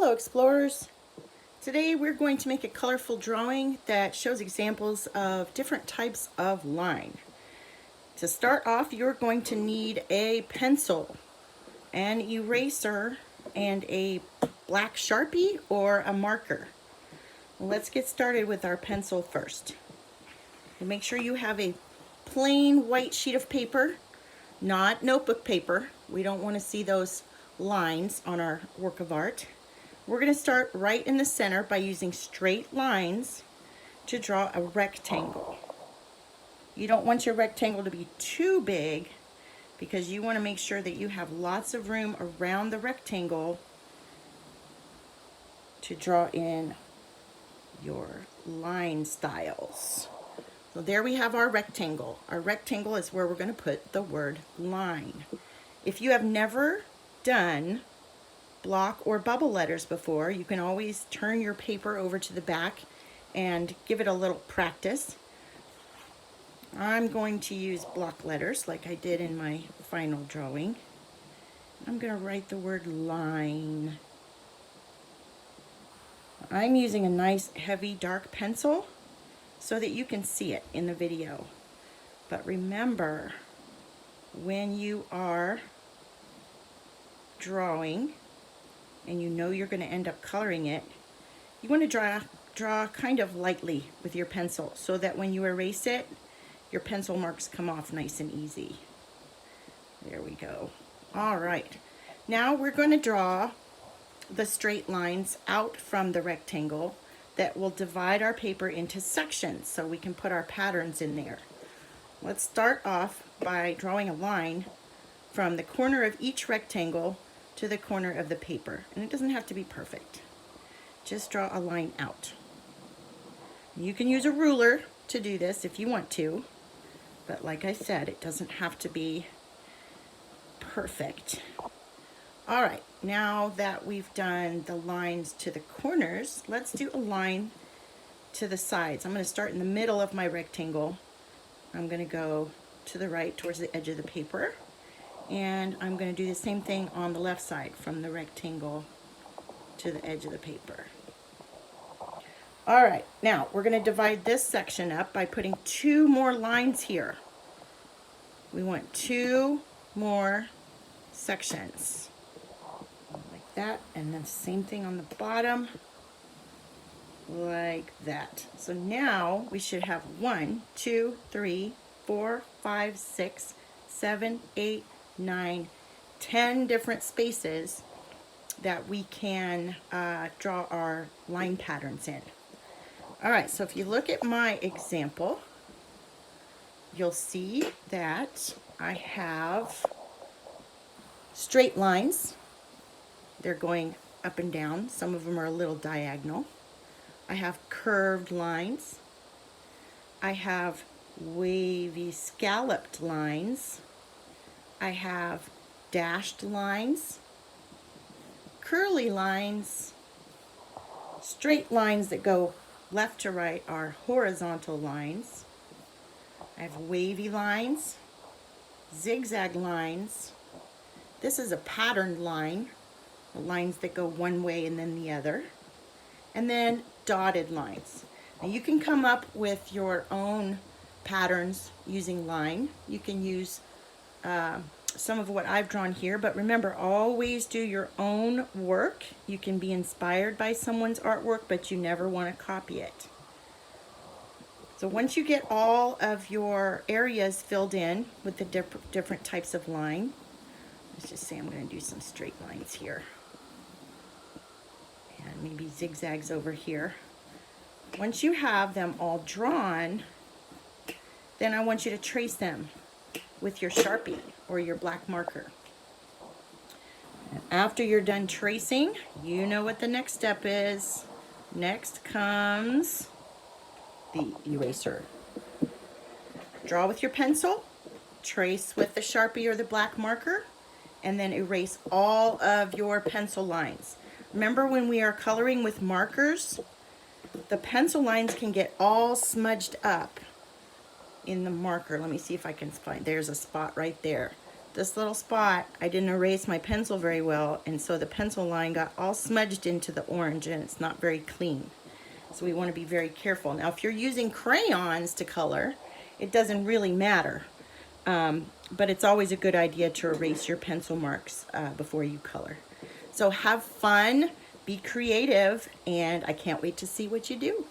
Hello explorers! Today we're going to make a colorful drawing that shows examples of different types of line. To start off, you're going to need a pencil, an eraser, and a black Sharpie or a marker. Let's get started with our pencil first. And make sure you have a plain white sheet of paper, not notebook paper. We don't want to see those lines on our work of art. We're going to start right in the center by using straight lines to draw a rectangle. You don't want your rectangle to be too big because you want to make sure that you have lots of room around the rectangle to draw in your line styles. So there we have our rectangle. Our rectangle is where we're going to put the word line. If you have never done block or bubble letters before, you can always turn your paper over to the back and give it a little practice. I'm going to use block letters like I did in my final drawing. I'm going to write the word line. I'm using a nice heavy dark pencil so that you can see it in the video. But remember, when you are drawing and you know you're going to end up coloring it, you want to draw kind of lightly with your pencil so that when you erase it, your pencil marks come off nice and easy. There we go. All right. Now we're going to draw the straight lines out from the rectangle that will divide our paper into sections so we can put our patterns in there. Let's start off by drawing a line from the corner of each rectangle to the corner of the paper. And it doesn't have to be perfect. Just draw a line out. You can use a ruler to do this if you want to, but like I said, it doesn't have to be perfect. All right, now that we've done the lines to the corners, let's do a line to the sides. I'm going to start in the middle of my rectangle. I'm going to go to the right towards the edge of the paper. And I'm going to do the same thing on the left side from the rectangle to the edge of the paper. All right, now we're going to divide this section up by putting 2 more lines here. We want 2 more sections like that, and then same thing on the bottom like that. So now we should have 1, 2, 3, 4, 5, 6, 7, 8, 9, 10 different spaces that we can draw our line patterns in. All right, so if you look at my example, you'll see that I have straight lines. They're going up and down. Some of them are a little diagonal. I have curved lines. I have wavy scalloped lines. I have dashed lines, curly lines, straight lines that go left to right are horizontal lines. I have wavy lines, zigzag lines. This is a patterned line, the lines that go one way and then the other. And then dotted lines. Now you can come up with your own patterns using line. You can use some of what I've drawn here, but remember, always do your own work. You can be inspired by someone's artwork, but you never want to copy it. So once you get all of your areas filled in with the different types of line, let's just say I'm going to do some straight lines here and maybe zigzags over here. Once you have them all drawn, then I want you to trace them with your Sharpie or your black marker. And after you're done tracing, you know what the next step is. Next comes the eraser. Draw with your pencil, trace with the Sharpie or the black marker, and then erase all of your pencil lines. Remember, when we are coloring with markers, the pencil lines can get all smudged up in the marker. Let me see if I can find, there's a spot right there. this little spot, I didn't erase my pencil very well, and so the pencil line got all smudged into the orange, and it's not very clean. So we want to be very careful. Now, if you're using crayons to color, it doesn't really matter, but it's always a good idea to erase your pencil marks before you color. So have fun, be creative, and I can't wait to see what you do.